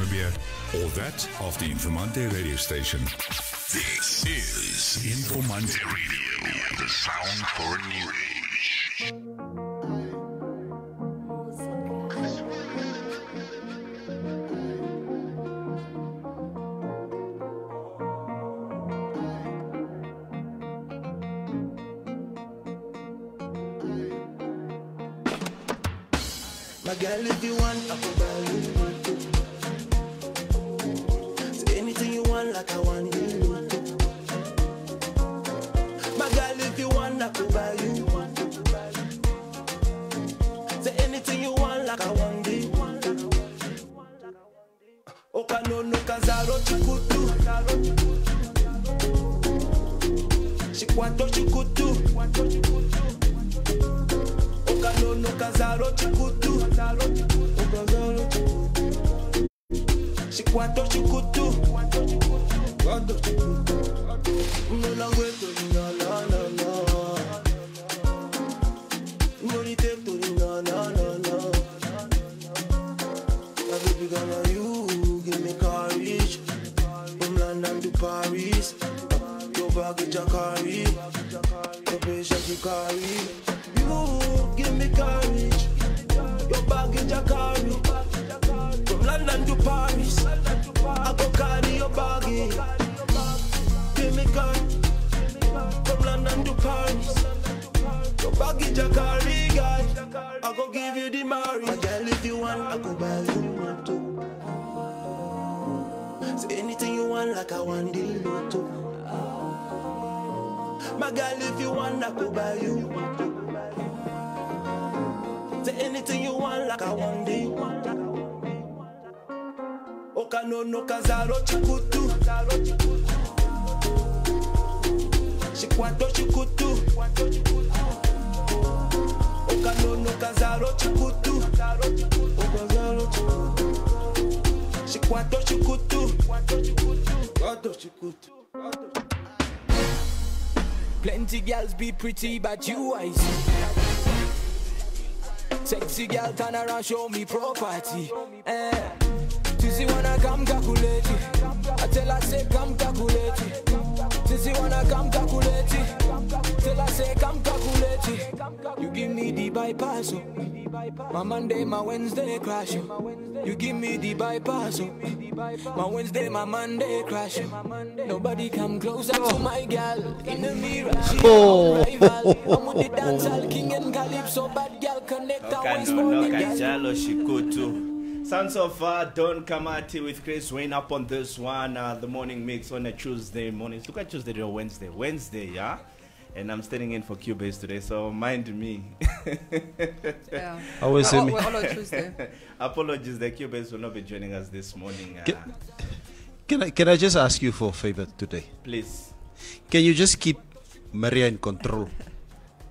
Namibia or that of the Informanté radio station. This is Informanté Radio, the sound for a new age. My girl, if you want, I could buy you. Say anything you want, like I want you. My girl, if you want, I could buy you. Say anything you want, like I want you. Oka no no kazaro chikutu. Shikwato chikutu. Oka no no kazaro chikutu. Shikwato chikutu. No na weto no no no no. No ni teto no no no no. My baby gonna you give me courage. From London to Paris. Your baggage I carry. Your patience you carry. You give me courage. Your baggage I carry. From London to Paris, I go carry your baggage. Give me courage. From London to Paris, your baggage I carry, guys. I go give you the marriage. My girl, if you want, I go buy you one too. Say anything you want, like I want the lotto. My girl, if you want, I go buy you one too. Say anything you want, like I want the Oka no no kazaro chikutu. Shikwato chikutu. Oka no no kazaro chikutu. Shikwato chikutu. Plenty girls be pretty, but you I see. Sexy girl turn around, show me property. Sissy wanna come calculate it. I tell her say come calculate it. Sissy wanna come calculate it. Tell her say come calculate it. You give me the bypass, oh. My Monday, my Wednesday crash, oh. You give me the bypass, oh. My Wednesday, my Monday crash, oh. Nobody come closer to my gal. In the mirror, she rival. I'm with the dancehall king and calypso, bad gal connect always more than gal. Sounds of Don Kamati with Chris Wayne up on this one, the morning mix on a Tuesday morning. Look at Tuesday or Wednesday. Wednesday, yeah? And I'm standing in for Cubase today, so mind me. Yeah. Always on Tuesday. Apologies, the Cubase will not be joining us this morning. Can I just ask you for a favor today? Please. Can you just keep Maria in control?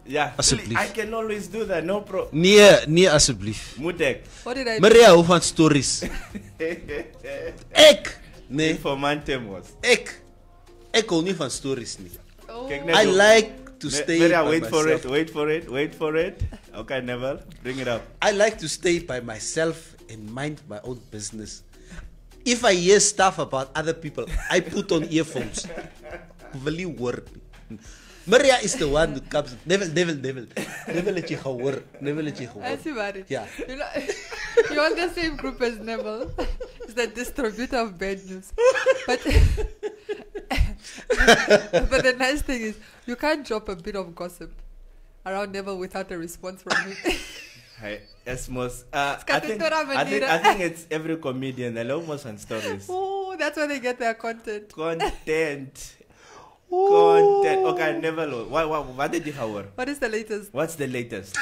Yeah, I can always do that, no problem. Nee asseblief. Mutek. What did I do? Maria hou van stories. Ek nee. Informanté mos. Ek hou nie van stories nie. Oh. I like to stay Maria, by wait myself. wait for it. Okay, Neville, bring it up. I like to stay by myself and mind my own business. If I hear stuff about other people, I put on earphones. Will you work? Maria is the one who comes. Never let you hoor. Never let you hoor. I see about it. Yeah. You know, you're on the same group as Neville. He's the distributor of bad news. But the nice thing is, you can't drop a bit of gossip around Neville without a response from him. Hi, Esmos. I think it's every comedian. They love most on stories. Oh, that's where they get their content. Content. Okay, never know. What did you have? What is the latest? What's the latest?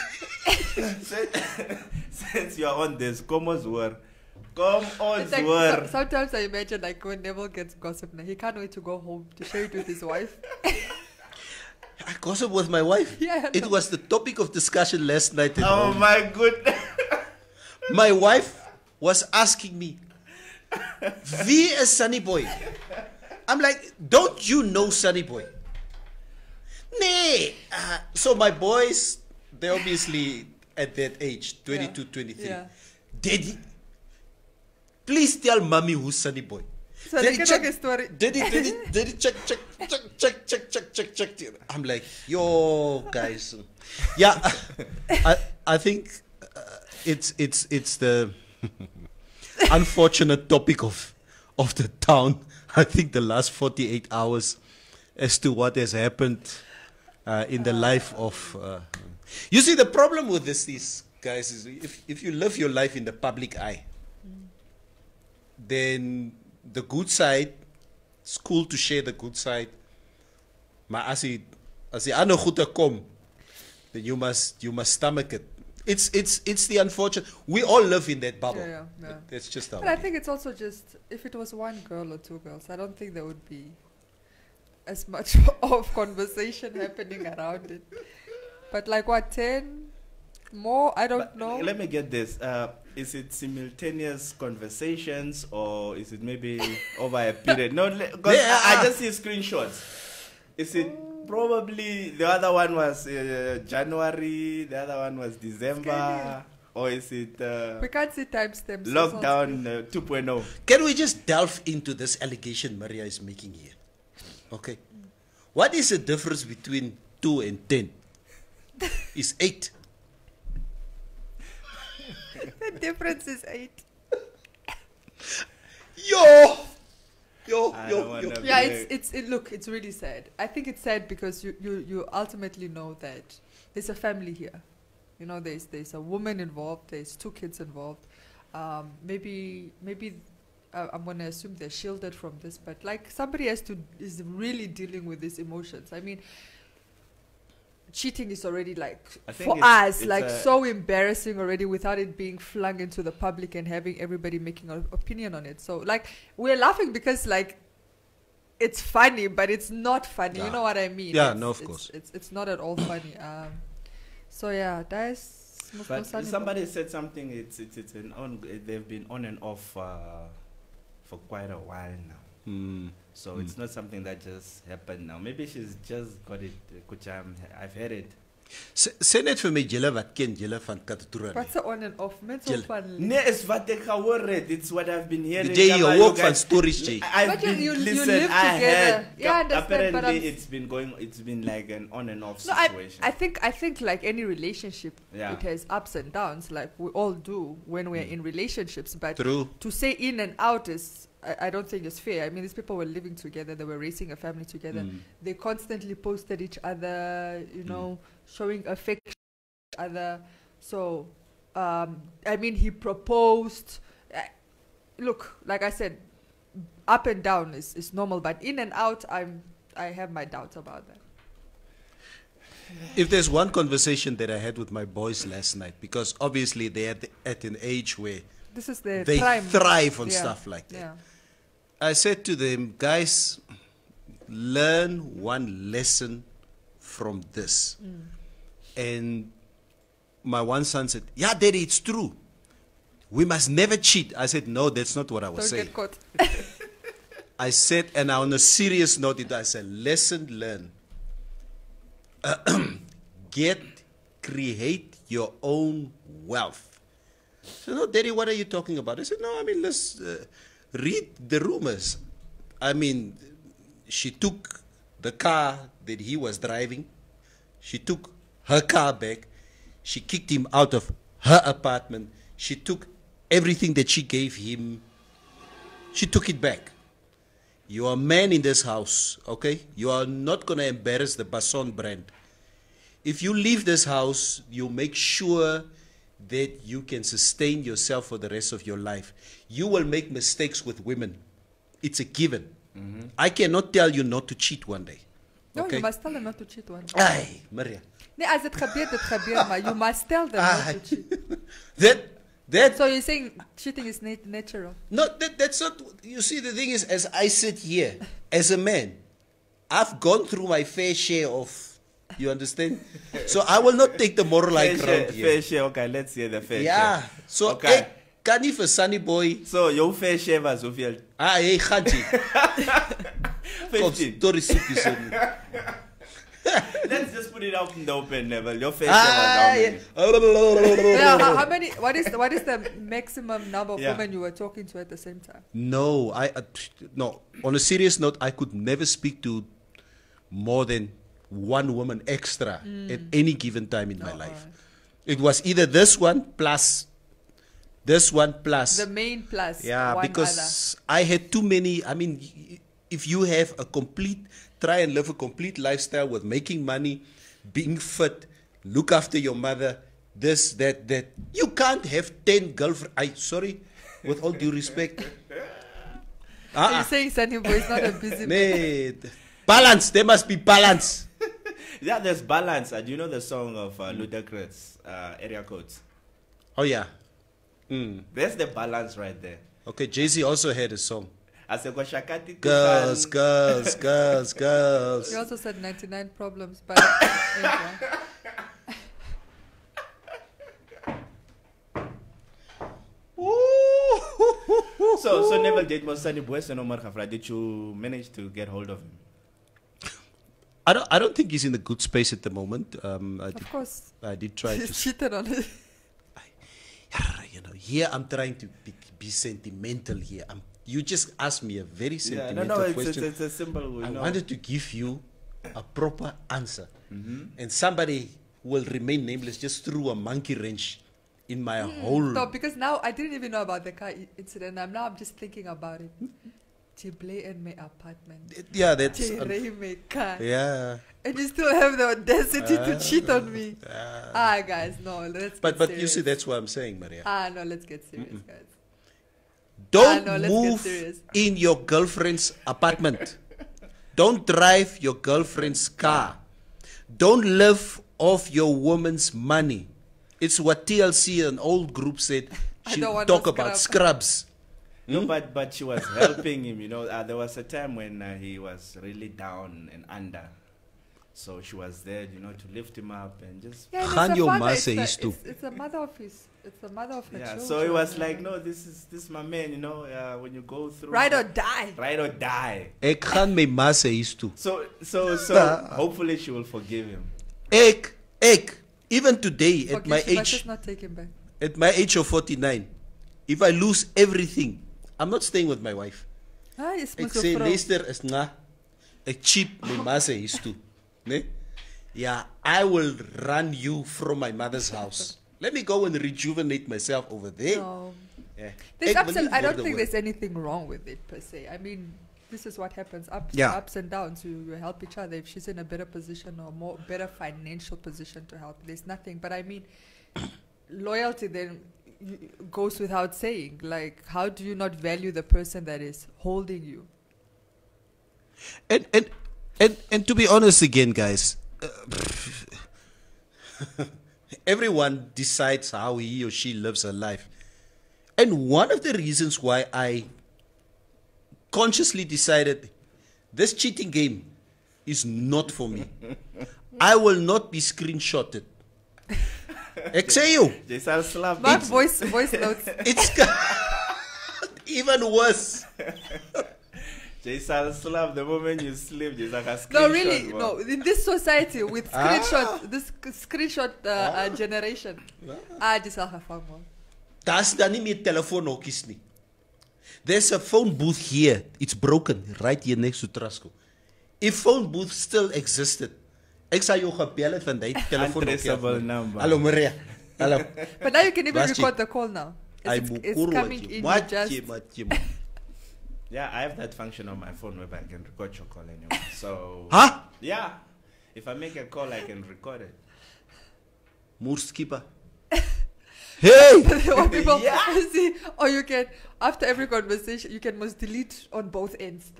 Since you're on this, come on, Like, sometimes I imagine like when Neville gets gossip, he can't wait to go home to share it with his wife. I gossip with my wife. Yeah, it was the topic of discussion last night. Oh my goodness. My wife was asking me, "Wie is Sunny Boy?" I'm like, "Don't you know Sunny Boy?" Nee. So my boys, they're obviously at that age, 22, 23. Yeah. Daddy, Please tell mommy who's Sunny Boy. So they can check a story. Did he check. I'm like, yo, guys. Yeah, I think it's the unfortunate topic of the town. I think the last 48 hours as to what has happened in the life of. You see, the problem with these guys is if you live your life in the public eye, then the good side, it's cool to share the good side. Maar as jy ander goede kom, then you must stomach it. It's the unfortunate. We all live in that bubble. Yeah. That's just how. But I think it's also just if it was one girl or two girls, I don't think there would be as much of conversation happening around it. But like what, 10 more? I don't know. Let me get this. Is it simultaneous conversations or is it maybe over a period? No, because I just see screenshots. Is it probably the other one was January, the other one was December, or is it we can't see timestamps. lockdown 2.0? Can we just delve into this allegation Maria is making here? Okay. What is the difference between 2 and 10? It's 8. The difference is 8. Yo. Yeah, it's really sad. I think it's sad because you ultimately know that there's a family here. You know, there's a woman involved, there's 2 kids involved. Maybe I'm gonna assume they're shielded from this, but like somebody is really dealing with these emotions. I mean, cheating is already like for us like so embarrassing already without it being flung into the public and having everybody making an opinion on it. So like we're laughing because like it's funny, but it's not funny. Yeah. You know what I mean? Yeah, no, of course. It's not at all funny. So yeah, that's. But somebody said something. They've been on and off for quite a while now. So it's not something that just happened now. Maybe she's just got it. I've heard it. Sê net vir my julle wat ken julle van Katatoura. What's on and off? Mense van. Nee, is wat ek gehoor het. It's what I've been hearing. Jy hoor van stories jy. You live together. Yeah, I understand. Apparently it's been like an on and off situation. I think like any relationship, it has ups and downs. Like we all do when we're in relationships. But to say in and out is. I don't think it's fair. I mean, these people were living together. They were raising a family together. They constantly posted each other, you know, showing affection to each other. So, I mean, he proposed. Look, like I said, up and down is normal. But in and out, I have my doubts about that. If there's one conversation that I had with my boys last night, because obviously they're at an age where they thrive on stuff like that. Yeah. I said to them, guys, learn one lesson from this. And my one son said, yeah, Daddy, it's true. We must never cheat. I said, no, that's not what I was saying. Don't get caught. I said, and on a serious note, I said, lesson learned. Create your own wealth. So, no, Daddy, what are you talking about? I said, no, I mean, let's read the rumors. I mean, she took the car that he was driving. She took her car back. She kicked him out of her apartment. She took everything that she gave him. She took it back. You are a man in this house, okay? You are not going to embarrass the Basson brand. If you leave this house, you make sure that you can sustain yourself for the rest of your life. You will make mistakes with women. It's a given. I cannot tell you not to cheat one day. No, you must tell them not to cheat one day. Ay, Maria. Nee, as it gebeurt, maar you must tell them not to cheat. So you're saying cheating is natural? No, that's not. You see, the thing is, as I sit here, as a man, I've gone through my fair share of. You understand? So I will not take the moral high ground here. Fair share, okay, let's hear the fair share. Yeah. So, okay. Can you for Sunny Boy? So, your fair share was hoeveel? Hey, Ganji. 15. Let's just put it out in the open level. Your face Yeah. Yeah, how many? What is the maximum number of women you were talking to at the same time? No, no. On a serious note, I could never speak to more than one woman extra at any given time in my life. It was either this one plus the main plus. Yeah, one because I had too many. I mean, if you have try and live a complete lifestyle with making money, being fit, look after your mother, this, that, you can't have 10 girlfriends. Sorry, with all due respect. So you're saying Sunny Boy is not a busy man? Balance. There must be balance. Yeah, there's balance. Do you know the song of Ludacris, Area Codes? Oh, yeah. There's the balance right there. Okay, Jay-Z also had a song. Girls. Girls. He also said 99 problems, but So never did was Sunny Boy and Omar Khafra. Did you manage to get hold of him? I don't think he's in a good space at the moment. of course, I did try to cheated on it. Here I'm trying to be sentimental here. You just asked me a very sentimental question. It's a simple. I wanted to give you a proper answer. And somebody who will remain nameless just threw a monkey wrench in my whole... No, because now I didn't even know about the car incident. I'm just thinking about it. Chible in my apartment. Yeah, that's... my car. Yeah. And you still have the audacity to cheat on me. Guys, no, let's But serious. you see, that's what I'm saying, Maria. No, let's get serious, guys. Don't let's move get serious. in your girlfriend's apartment. Don't drive your girlfriend's car. Don't live off your woman's money. It's what TLC, an old group, said. She talk about scrubs. No, but she was helping him. There was a time when he was really down and under. So she was there, to lift him up and just. Yeah, It's the mother of his. It's the mother of her children. So it was like, no, this is my man. When you go through. Ride or die. Ride or die. Ek gaan my ma se huis toe. So hopefully she will forgive him. Even today at my age. Just not take him back. At my age of 49, if I lose everything, I'm not staying with my wife. Ek sê luister is ek cheat my ma se huis toe. Nee? Yeah, I will run you from my mother's house. Let me go and rejuvenate myself over there. No. Yeah. I don't think there's anything wrong with it per se. I mean, this is what happens. Ups and downs. You help each other. If she's in a better position or better financial position to help, there's nothing. But I mean, loyalty then goes without saying. Like, how do you not value the person that is holding you? And to be honest again, guys, everyone decides how he or she lives her life. And one of the reasons why I consciously decided this cheating game is not for me. I will not be screenshotted. Ek sê you. Mark voice notes. It's even worse. The moment you sleep, no, really, no. In this society with this screenshot generation, That's dan nie meer telefoonhokkies nie. There's a phone booth here. It's broken right here next to Trasco. If phone booth still existed, ek sal jou gebel het van die telefoonhokkie. Number. Hallo Maria. Hallo. But now you can even record the call now. It's coming in just... Yeah, I have that function on my phone where I can record your call anyway. So yeah, if I make a call, I can record it. Moerskipper. Hey! People see, or you can, after every conversation, you can must delete on both ends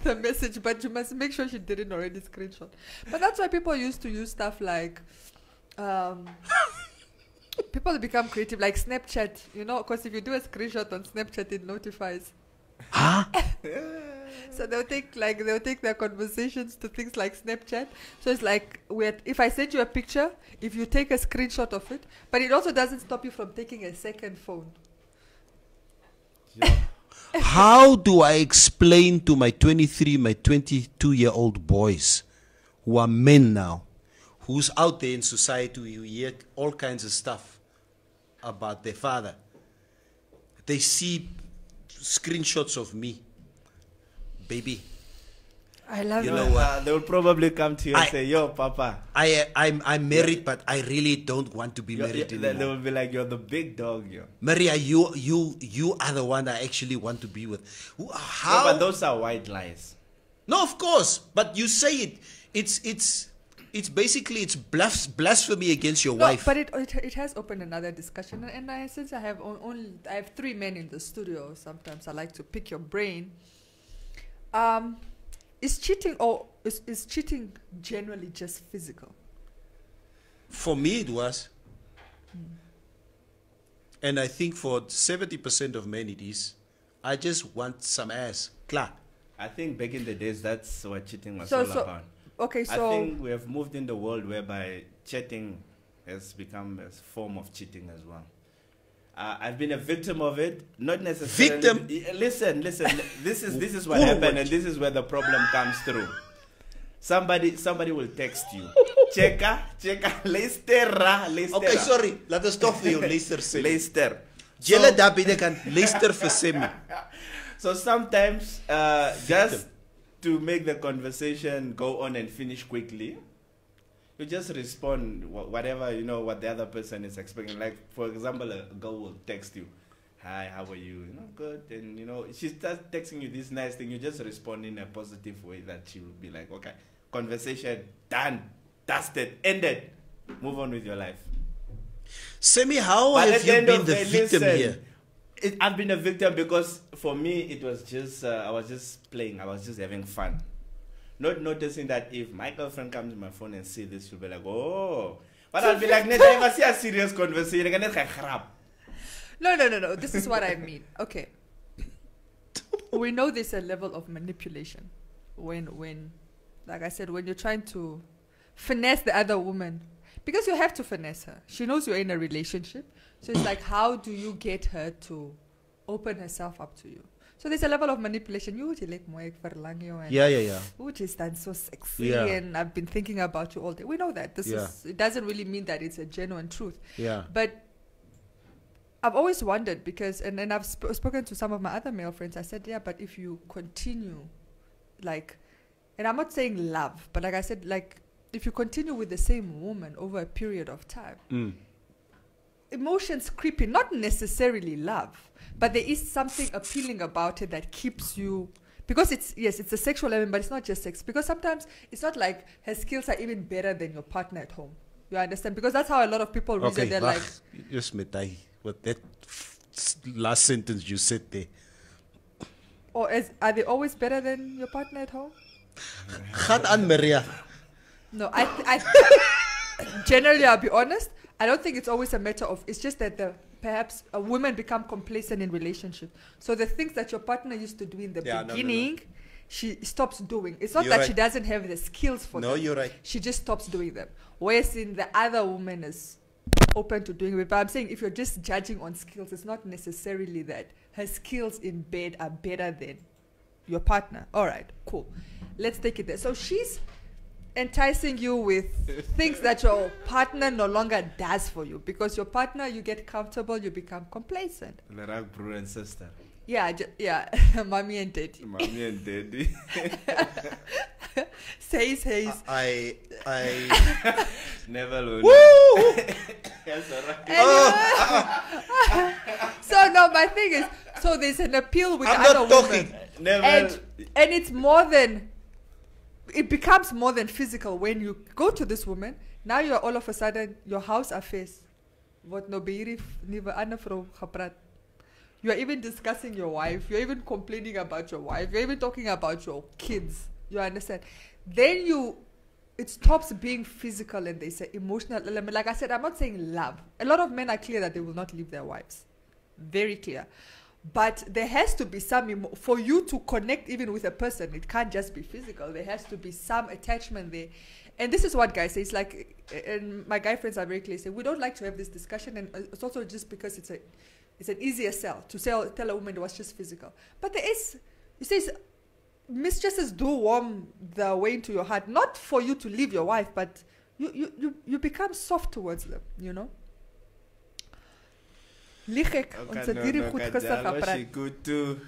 the message, but you must make sure she didn't already screenshot. But that's why people used to use stuff like, people become creative, like Snapchat, because if you do a screenshot on Snapchat, it notifies. So they'll take their conversations to things like Snapchat. So it's like if I send you a picture, if you take a screenshot of it, but it also doesn't stop you from taking a second phone. Yeah. How do I explain to my 22-year-old boys who are men now, who's out there in society, who hear all kinds of stuff about their father. They see screenshots of me. Baby, I love you know what? They will probably come to you and say, "Yo, Papa, I'm married, but I really don't want to be married anymore." They will be like, "You're the big dog, yo." Maria, you are the one I actually want to be with. How? No, but those are white lies. No, of course, but you say it. It's basically it's blasphemy against your wife. But it has opened another discussion, and since I have I have 3 men in the studio, sometimes I like to pick your brain. Is cheating is cheating generally just physical? For me, it was, and I think for 70% of men, it is. I just want some ass, klar. I think back in the days, that's what cheating was all about. Okay, so I think we have moved in the world whereby chatting has become a form of cheating as well. I've been a victim of it, not necessarily. Victim? Listen. This is what happened, and this is where the problem comes through. Somebody will text you. Checker, Leicester. Okay, sorry. Let us stop for you, Leicester. Leicester. Jelle daar binnenkant, Leicester for Semi. So sometimes, just to make the conversation go on and finish quickly, you just respond whatever, what the other person is expecting. Like, for example, a girl will text you, "Hi, how are you? Good." And, she starts texting you this nice thing. You just respond in a positive way that she will be like, "Okay, conversation done, dusted, ended. Move on with your life." Semi, how have you been the victim here? I've been a victim because for me it was just I was just playing. I was just having fun, not noticing that if my girlfriend comes to my phone and see this, she'll be like, "Oh," but I'll be like, "Never see a serious conversation." No. This is what I mean. Okay, we know there's a level of manipulation when, like I said, when you're trying to finesse the other woman, because you have to finesse her. She knows you're in a relationship. So it's like, how do you get her to open herself up to you? So there's a level of manipulation. You like Yeah. Which is done so sexy, Yeah. and I've been thinking about you all day. We know that. It doesn't really mean that it's a genuine truth. Yeah. But I've always wondered because, and I've spoken to some of my other male friends. I said, yeah, but if you continue, like, and I'm not saying love, but like I said, like, if you continue with the same woman over a period of time, emotions creep in, not necessarily love, but there is something appealing about it that keeps you, because it's a sexual element, but it's not just sex, because sometimes it's not like her skills are even better than your partner at home. You understand? Because that's how a lot of people reason. They're like, yes, Metai, what that last sentence you said there. Or are they always better than your partner at home? Gaat aan, Maria. No, I generally, I'll be honest, I don't think it's always a matter of, it's just that perhaps a woman become complacent in relationship. So the things that your partner used to do in the beginning, she stops doing. It's not that she doesn't have the skills for them. No, you're right. She just stops doing them. Whereas in the other woman is open to doing it. But I'm saying if you're just judging on skills, it's not necessarily that her skills in bed are better than your partner. All right, cool. Let's take it there. So she's enticing you with things that your partner no longer does for you, because your partner, you get comfortable, you become complacent. Like brother and sister. Yeah, mommy and daddy. Mommy and daddy. Says I never will. Woo! Yes, alright. So no, my thing is, so there's an appeal with I'm the other not talking. woman. Never. And it's more than, it becomes more than physical when you go to this woman. Now you're all of a sudden, your house affairs. What no beiri niwe ander vrou gepraat. You're even discussing your wife. You're even complaining about your wife. You're even talking about your kids. You understand? Then it stops being physical and there's an emotional element. Like I said, I'm not saying love. A lot of men are clear that they will not leave their wives. Very clear. But there has to be some, for you to connect even with a person, it can't just be physical. There has to be some attachment there. And this is what guys say. It's like, and my guy friends are very clear. Say, we don't like to have this discussion. And it's also just because it's an easier sell to tell a woman it was just physical. But there is, you say, mistresses do warm their way into your heart, not for you to leave your wife, but you become soft towards them, you know. Liegek, onze dieren goed gezegd gepraat. Good too.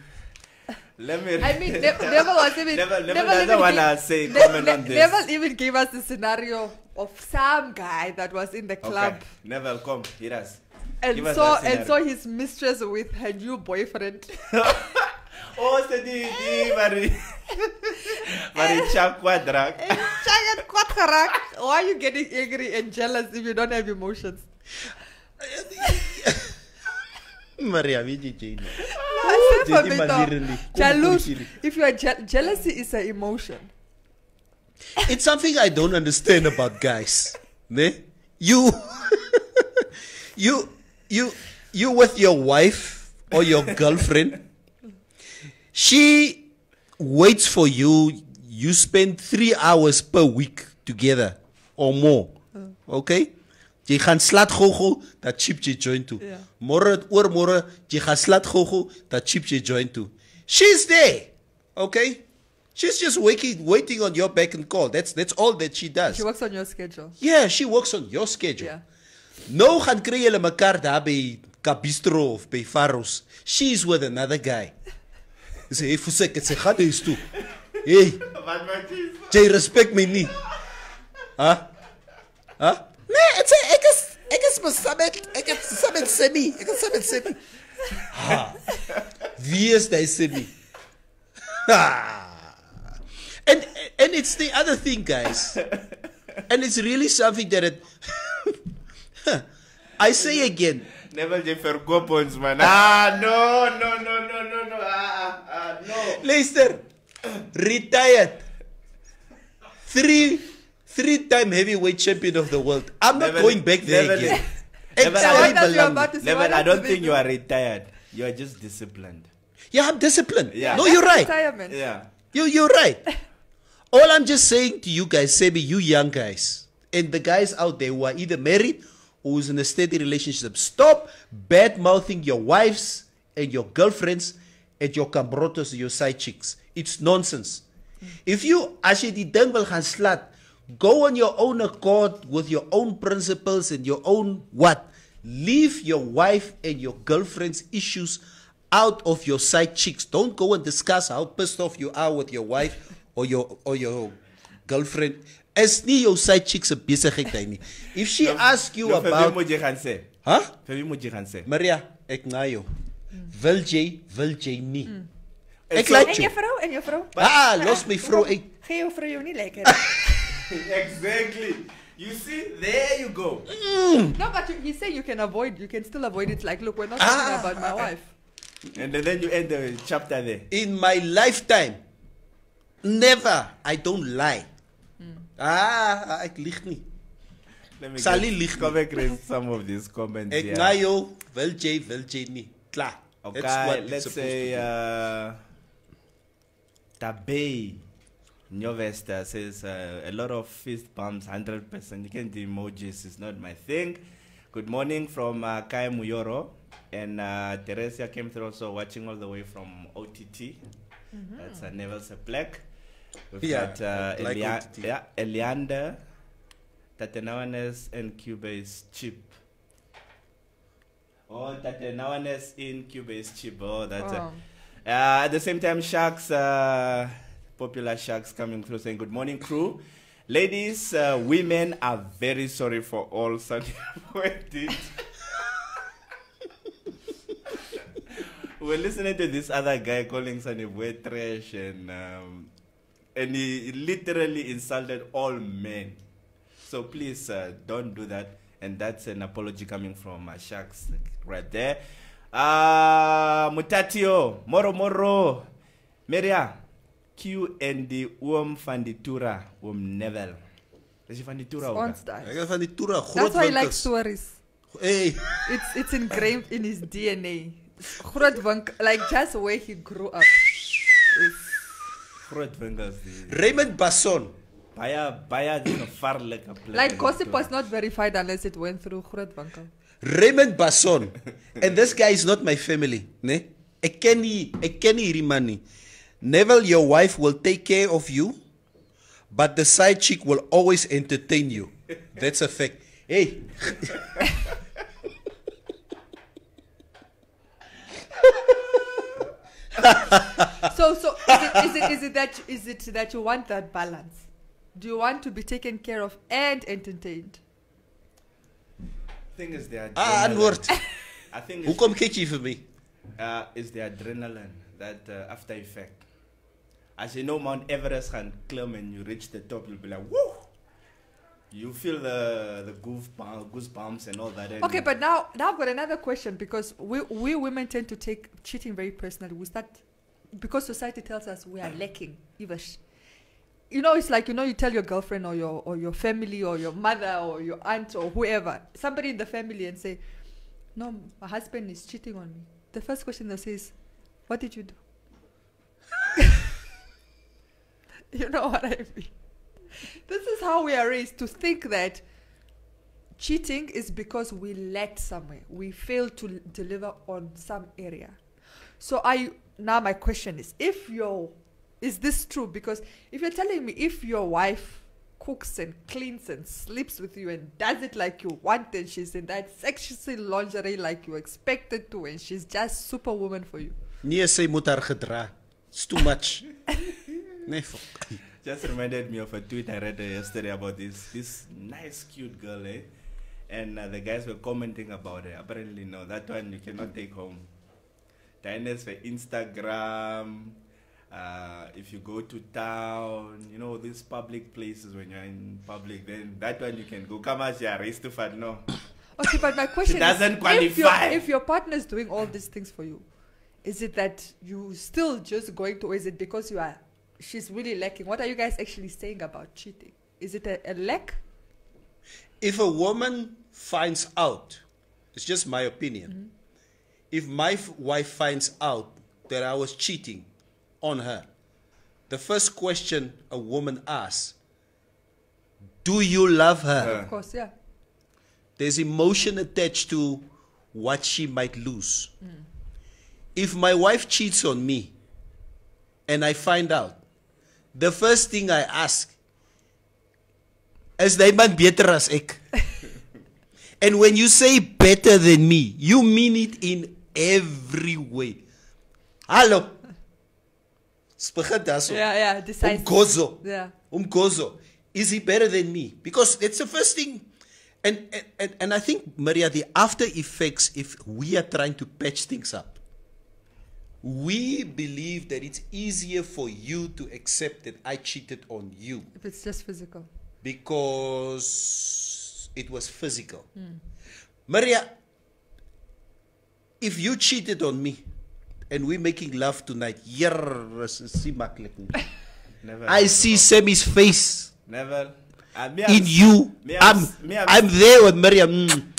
Let me. I mean, Neville was even. Never wanna say comment on this. Neville even gave us the scenario of some guy that was in the club. Okay. Never come. Hit us. And saw his mistress with her new boyfriend. Oh, so die Marie Chak Quadrak. Why are you getting angry and jealous if you don't have emotions? Maria, if you are jealousy is an emotion. It's something I don't understand about guys. Ne? You with your wife or your girlfriend, she waits for you. You spend 3 hours per week together or more. Okay? Jy gaan slat gogo, dat chip jy join toe. Môre oor môre, jy gaan slat gogo, dat chip jy join toe. She's there. Okay? She's just waiting on your beck and call. That's all that she does. She works on your schedule. Yeah, she works on your schedule. Yeah. Nou gaan kry julle mekaar daar by Kabistro of by Faros. She's with another guy. Sy sê, "Fusek, dit sê gaan huis toe." Hey. Wat maak jy? Jy respect my nie. Huh? Nee, ek is besamet semi. Wie is die semi? And it's the other thing, guys. And it's really something that I say again. Never jy verkoop ons man. No. No. Luister. Retired. Three-time heavyweight champion of the world. I'm not going back there again. I don't think you are retired. You are just disciplined. Yeah, I'm disciplined. Yeah. No, you're right. Retirement. Yeah. You're right. All I'm just saying to you guys, Sebi, you young guys, and the guys out there who are either married or who's in a steady relationship, stop bad-mouthing your wives and your girlfriends and your cambrotos, your side chicks. It's nonsense. If you actually ding wil gaan slat, go on your own accord with your own principles and your own what? Leave your wife and your girlfriend's issues out of your side chicks. Don't go and discuss how pissed off you are with your wife or your girlfriend. As nie jou side chicks se besigheid hy nie. If she asks you about, moet jy gaan sê? Huh? Vir wie moet jy gaan sê? Maria, ek na jou. Wil jy nie. Ek So- like En you. jou vrou? Los my vrou uit. Gee jou vrou jou nie lekker. Exactly. You see, there you go. No, but he's saying you can still avoid it. Like, look, we're not talking about my wife. And then you end the chapter there. In my lifetime, never, I don't lie. Ek lieg nie. Let me Sal nie lieg come nie. back read some of these comments Ek here. na jou, wil jy nie. Klaar. That's what Okay, it's let's supposed say to Tabay Nyovesta says a lot of fist bumps, 100%. You can do emojis, it's not my thing. Good morning from Kai Muyoro. And Teresia came through also watching all the way from OTT. That's Neville Seplek. We've Yeah, got I like OTT. Eliander, Tatenawanes and Cuba is cheap. Oh, Tatenawanes in Cuba is cheap. Oh, that's at the same time, Sharks, popular Sharks coming through saying, good morning, crew. Ladies, women are very sorry for all Sunday did. We're listening to this other guy calling Sunny Boy trash and he literally insulted all men. So please don't do that. And that's an apology coming from Sharks right there. Mutatio, Moro, Meria, Q and the Fanditura, Neville. Is it Fanditura? Ek van die toere groot That's why he likes winkels. stories. Hey, It's engraved in his DNA. Groot winkel, like just where he grew up. Groot winkels. Raymond Basson. Baie die gevaarlike plek. Like gossip was not verified unless it went through groot winkel. Raymond Basson. And this guy is not my family, ne? Ek ken nie hierdie man nie. Neville, your wife will take care of you, but the side chick will always entertain you. That's a fact. Hey. So is it that you want that balance? Do you want to be taken care of and entertained? Thing is the adrenaline. Antwoord. I think Hoe kom kyk jy vir my? Is the adrenaline, that after effect. As you know, Mount Everest can climb and you reach the top, you'll be like, woo! You feel the goosebumps and all that. Okay, but now I've got another question, because we women tend to take cheating very personally. We start, because society tells us we are lacking. You know, it's like, you tell your girlfriend or your family or your mother or your aunt or whoever, somebody in the family, and say, no, my husband is cheating on me. The first question they'll say is, what did you do? You know what I mean? This is how we are raised, to think that cheating is because we lacked somewhere. We failed to deliver on some area. So now my question is, is this true? Because if you're telling me, if your wife cooks and cleans and sleeps with you and does it like you want, and she's in that sexy lingerie like you expected to, and she's just superwoman for you. Nee, sy moet haar gedra. It's too much. Nee, fuck. Just reminded me of a tweet I read yesterday about this nice, cute girl, eh? And the guys were commenting about her. Apparently, no, that one you cannot take home. Diners for Instagram. If you go to town, these public places, when you're in public, then that one you can go. Come as you are raised to fat, no. Okay, but my question doesn't qualify. If your partner is doing all these things for you, is it that you still just going to, or is it because she's really lacking? What are you guys actually saying about cheating? Is it a lack? If a woman finds out, it's just my opinion. If my wife finds out that I was cheating on her, the first question a woman asks, do you love her? Of course, yeah. There's emotion attached to what she might lose. If my wife cheats on me and I find out, the first thing I ask is, die man beter as ek? And when you say better than me, you mean it in every way. Hallo. Yeah, decisive. Yeah. Umgozo. Is he better than me? Because it's the first thing. And I think, Maria, the after effects, if we are trying to patch things up, we believe that it's easier for you to accept that I cheated on you. If it's just physical. Because it was physical. Maria, if you cheated on me and we're making love tonight, Never. I see Sammy's face. Never. In you. I'm there with Maria. I'm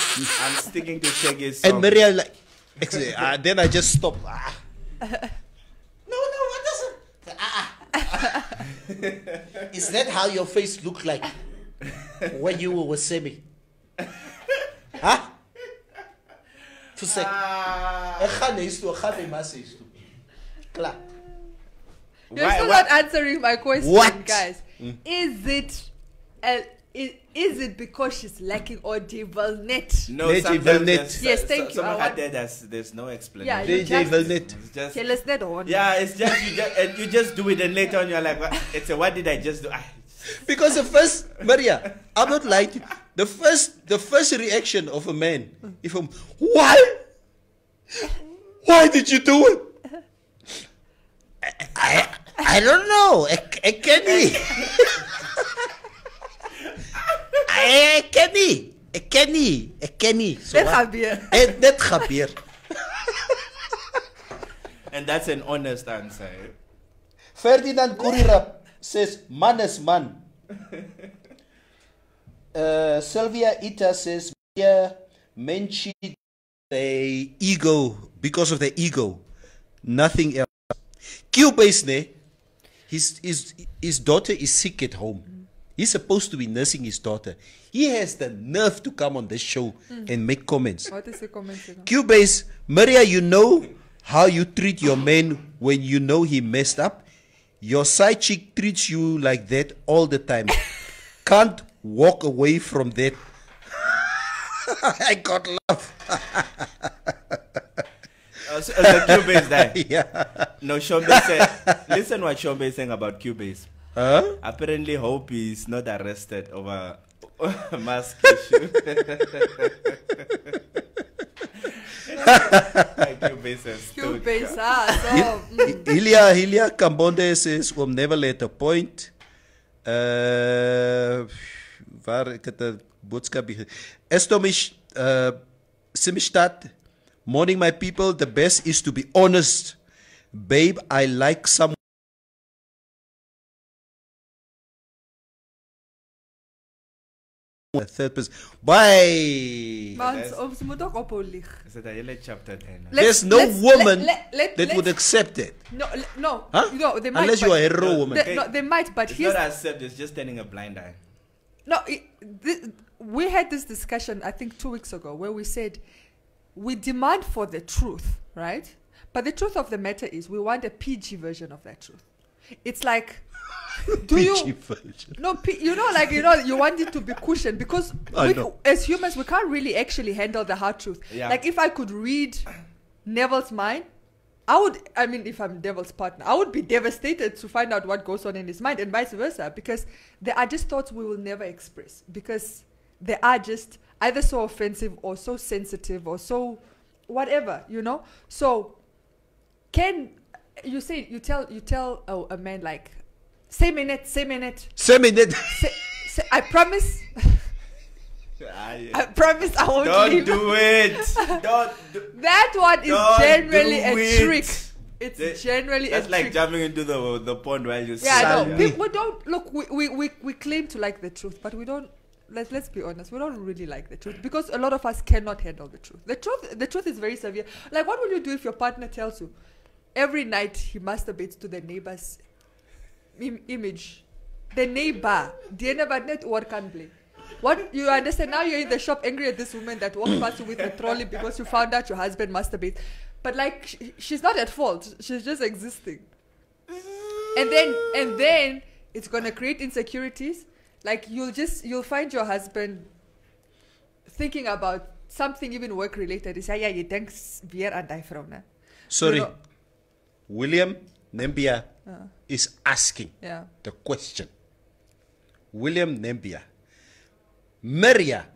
sticking to Shaggy's song. And Maria, like, then I just stop. No, what doesn't? Is that how your face looked like when you were with Sammy? Huh? To say, You're still not answering my question, What? guys. Is it because she's lacking, or devil net? No, Nee, jy wil net. Yes, thank you. Someone had there's no explanation. Yeah, Jy wil net. It's just, Careless net or yeah, it's just you just do it, and later on you're like, what did I just do? Because the first, Maria, I'm not lying to you. The first reaction of a man, why did you do it? I don't know. Kenny. So Net gebeur. And that's an honest answer. Ferdinand Kurirap says, man is man. Sylvia Ita says, men cheat because of their ego. Nothing else. Q-Base, his daughter is sick at home. He's supposed to be nursing his daughter. He has the nerve to come on this show and make comments. What is the comment? Q-Base, Maria, you know how you treat your man when you know he messed up. Your side chick treats you like that all the time. Can't walk away from that. I got love. So the Cubase there. Yeah. No, Shombe said, listen what Shombe is saying about Cubase. Huh? Apparently, Hope is not arrested over mask issue. Cubase is stoked. Cubase, so. Hilia Kambonde says, never let a point. Waar ik het boodschap begin. Estomish Simistad. Morning, my people. The best is to be honest. Babe, I like someone. A third person. Why? Maar ze moet ook ophouden. Is it a hele chapter then? There's no woman that would accept it. No. Huh? No, they might. Unless you are a hero woman. They might, but It's here's... not accept, it's just turning a blind eye. No, we had this discussion, I think 2 weeks ago, where we said we demand for the truth, right? But the truth of the matter is we want a PG version of that truth. It's like, do PG you... version. No, you want it to be cushioned because as humans, we can't really actually handle the hard truth. Yeah. Like if I could read Neville's mind, if I'm Neville's partner, I would be devastated to find out what goes on in his mind and vice versa, because there are just thoughts we will never express because they are just either so offensive or so sensitive or so whatever, So can you say, you tell a man like, say minute. I promise. I promise I won't Don't leave. do it. Don't do That one is Don't generally do a it. trick. It's generally That's a like trick. jumping into the pond while you Yeah, swim. no, people don't look. We claim to like the truth, but we don't. Let's be honest. We don't really like the truth because a lot of us cannot handle the truth. The truth is very severe. Like, what will you do if your partner tells you every night he masturbates to the neighbor's image? The neighbor, what you understand now? You're in the shop angry at this woman that walked past you with a trolley because you found out your husband masturbates. But like, she's not at fault. She's just existing. And then it's gonna create insecurities. Like you'll find your husband thinking about something even work related. He say, yeah, you think weer aan die vrou, né? Sorry. William Nembia is asking the question. William Nembia. Maria,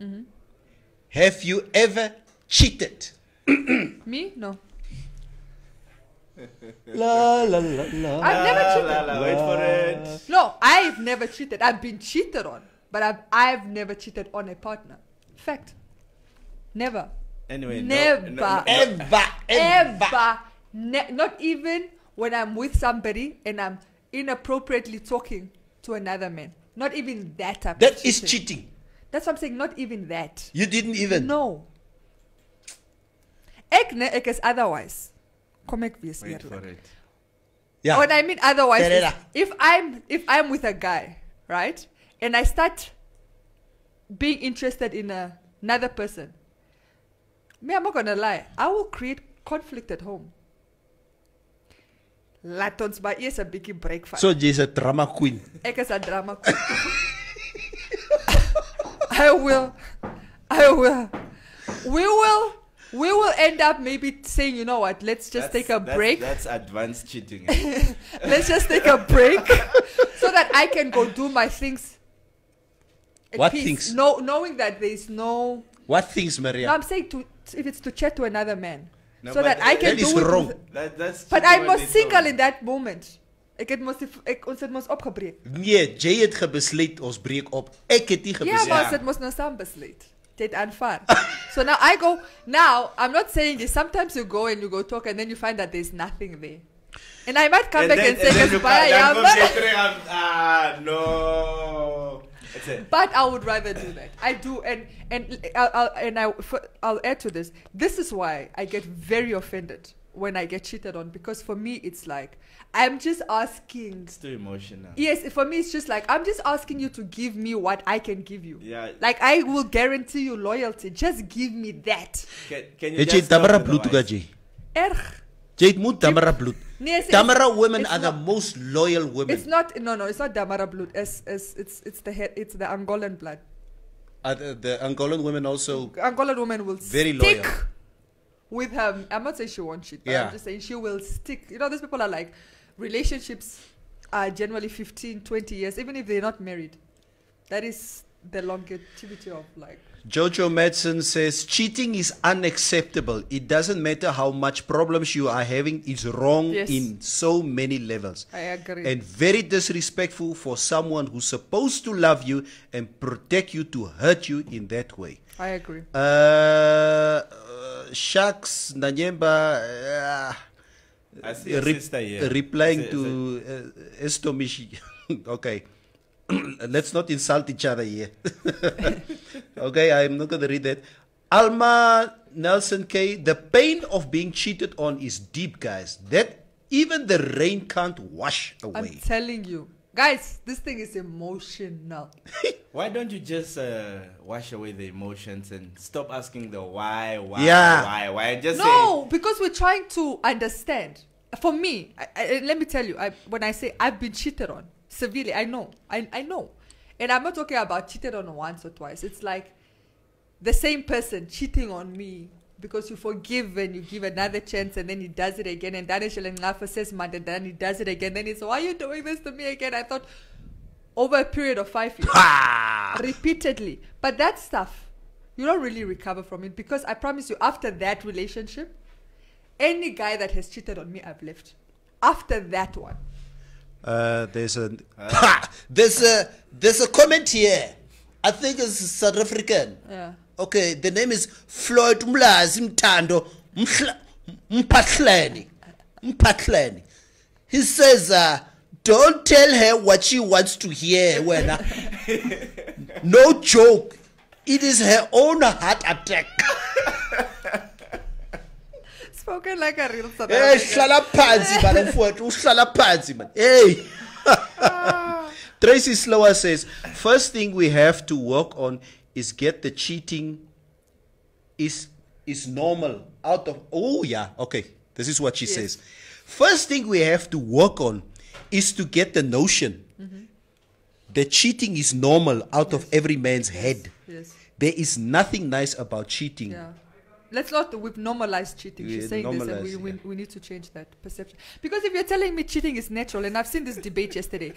have you ever cheated? Me? No. La la la la. I've never cheated. Wait for it. No, I've never cheated. I've been cheated on, but I've never cheated on a partner. Fact. Never. Anyway, Never. Ever. Not even when I'm with somebody and I'm inappropriately talking to another man. Not even that type of That cheating. is cheating. That's what I'm saying. Not even that. You didn't even. No. Ek is otherwise. Kom ek wees Wait eerlik. for it. Yeah. What I mean otherwise is Terera. if I'm with a guy, right, and I start being interested in another person, I'm not gonna lie, I will create conflict at home. Laat ons maar eers 'n bietjie break vat. So jy's 'n drama queen. Ek is 'n drama queen. We will end up maybe saying, you know what, let's just take a break. That's advanced cheating. Let's just take a break so that I can go do my things. at What peace. things? Knowing that there is no. What things, Maria? No, I'm saying if it's to chat to another man, No, so but that I can that do is it. wrong. That's But cheating I when was they single don't. in that moment. Ons het mos opgebreek. Nee, jy het gebesluit ons breek op. Ek het nie Ja, gebesluit. maar ons het mos nou saam besluit. Dit aanvaar. So now I go. Now I'm not saying this. Sometimes you go and you go talk and then you find that there's nothing there. And I might come back and say, then you goodbye, can't- yeah, then no. That's it. but I would rather do that. I do, and I'll add to this. This is why I get very offended when I get cheated on, because for me it's like I'm just asking. It's too emotional. Yes, for me it's just like I'm just asking you to give me what I can give you. Yeah. Like I will guarantee you loyalty. Just give me that. Can you Het jy just stop dabara with the bloed toe wife? jy? Erg. Jade Moon, Damara bloed. Yes, Damara women it's are the not- most loyal women. It's not. No, it's not Damara blood. It's the Angolan blood. The Angolan women also Angolan woman will very stick loyal. with her. I'm not saying she won't cheat, but Yeah. I'm just saying she will stick. You know, these people are like, relationships are generally 15, 20 years, even if they're not married. That is the longevity of like. Jojo Madsen says cheating is unacceptable. It doesn't matter how much problems you are having, it's wrong Yes. in so many levels. I agree. And very disrespectful for someone who's supposed to love you and protect you to hurt you in that way. I agree. Shaks Nanyemba I see a sister here. replying to Estomishi. Okay. Let's not insult each other here. Okay, I'm not going to read that. Alma Nelson K. The pain of being cheated on is deep, guys. That even the rain can't wash I'm away. telling you. Guys, this thing is emotional. Why don't you just wash away the emotions and stop asking the why, Yeah. why? Just No, because we're trying to understand. For me, let me tell you, when I say I've been cheated on, severely, I know. I know. And I'm not talking about cheated on once or twice. It's like the same person cheating on me because you forgive and you give another chance and then he does it again. And then says, and then he does it again. Then he's, why are you doing this to me again? I thought over a period of 5 years. Repeatedly. But that stuff, you don't really recover from it because I promise you, after that relationship, any guy that has cheated on me, I've left. After that one. There's a comment here. I think it's South African. Yeah. Okay, the name is Floyd Mlazi Mtando Mpatlani. He says, don't tell her what she wants to hear. No joke. It is her own heart attack. Spoken like a real South Hey, African. hlala phansi man mfowethu, uhlala phansi man. Hey. Tracy Slower says, first thing we have to work on is get the cheating is normal out of. Oh yeah, okay. This is what she says. First thing we have to work on is to get the notion that cheating is normal out of every man's head. Yes. There is nothing nice about cheating. Yeah. Let's not, we've normalized cheating. She's saying this and we need to change that perception. Because if you're telling me cheating is natural, and I've seen this debate yesterday,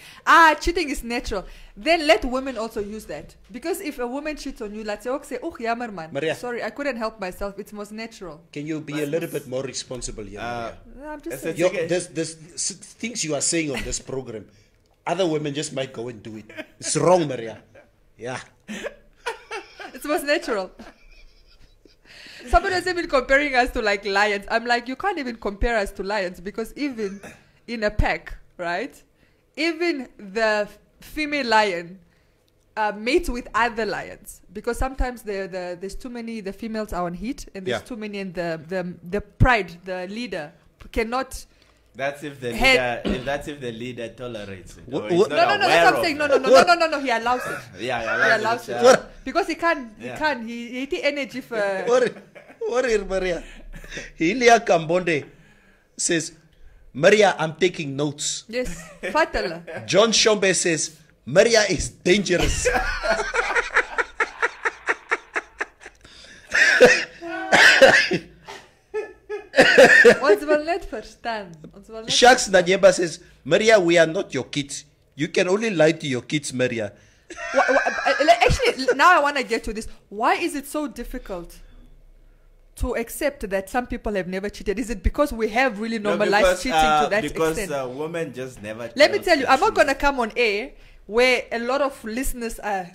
cheating is natural, then let women also use that. Because if a woman cheats on you, let's say, oh, jammer man, Maria. sorry, I couldn't help myself, it's most natural. Can you be a little bit more responsible here? Maria? I'm just That's saying. Okay. There's things you are saying on this program. Other women just might go and do it. It's wrong, Maria. Yeah. It's most natural. Somebody has even comparing us to like lions. I'm like, you can't even compare us to lions because even in a pack, right? Even the female lion mates with other lions because sometimes there's too many. The females are on heat and there's too many, and the pride, the leader, cannot. That's if the Head- leader. That's if the leader tolerates it. What- or what- is No, not that's aware what I'm of saying. it. No. He allows it. Yeah, He yeah, allows it. What? Because he can't. Yeah. He the energy for. What is Maria? Hilia Kambonde says, Maria, I'm taking notes. Yes, fatal. John Shombe says, Maria is dangerous. Ons wil net verstaan. Ons wil net Shaks Nanyemba says, Maria, we are not your kids. You can only lie to your kids, Maria. Actually, now I want to get to this. Why is it so difficult to accept that some people have never cheated? Is it because we have really normalized cheating to that because extent? women just never. Let me tells tell you, the I'm not truth. going to come on air where a lot of listeners are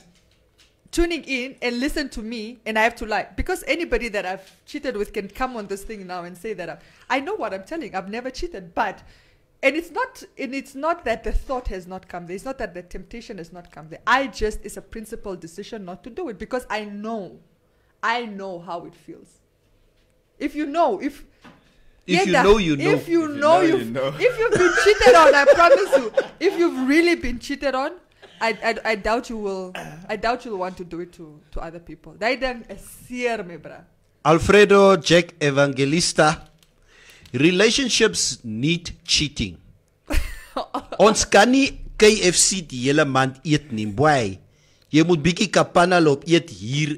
tuning in and listen to me and I have to lie. Because anybody that I've cheated with can come on this thing now and say that I know what I'm telling. I've never cheated, but and it's not that the thought has not come there. It's not that the temptation has not come there. It's a principled decision not to do it because I know how it feels. If you know, if If you know, you know. If you know, you know. if you've been cheated on, I promise you, if you've really been cheated on, I doubt you will. I doubt you'll want to do it to other people. Alfredo Jack Evangelista Relationships need cheating. Ons kan nie KFC die hele maand eet nie, boy. Jy moet bietjie kapana loop eet hier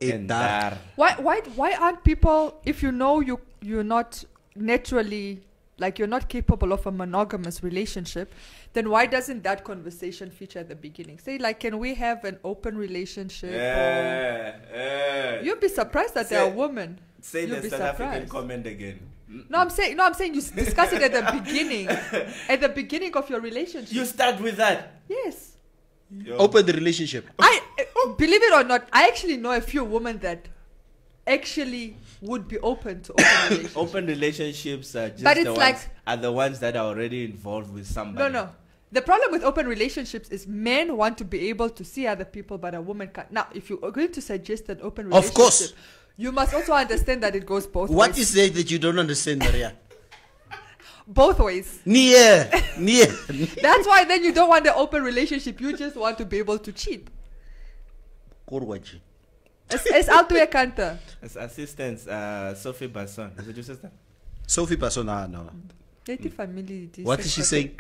en daar. Why aren't people, if you know you're not naturally, like you're not capable of a monogamous relationship, then why doesn't that conversation feature at the beginning? Say like, can we have an open relationship? You'll be surprised that there are women. Say the South African comment again. No, I'm saying you discuss it at the beginning. At the beginning of your relationship. You start with that. Yes. Open the relationship. Believe it or not, I actually know a few women that actually would be open to open relationships. Open relationships are just the ones that are already involved with somebody. No. The problem with open relationships is men want to be able to see other people, but a woman can't. Now, if you are going to suggest an open relationship, of course, you must also understand that it goes both ways. What is that you don't understand, Maria? Both ways. Near. That's why then you don't want the open relationship. You just want to be able to cheat. It's out to a canter. As assistants, Sophie Basson. Is it your sister? Sophie Basson, no. What is she saying?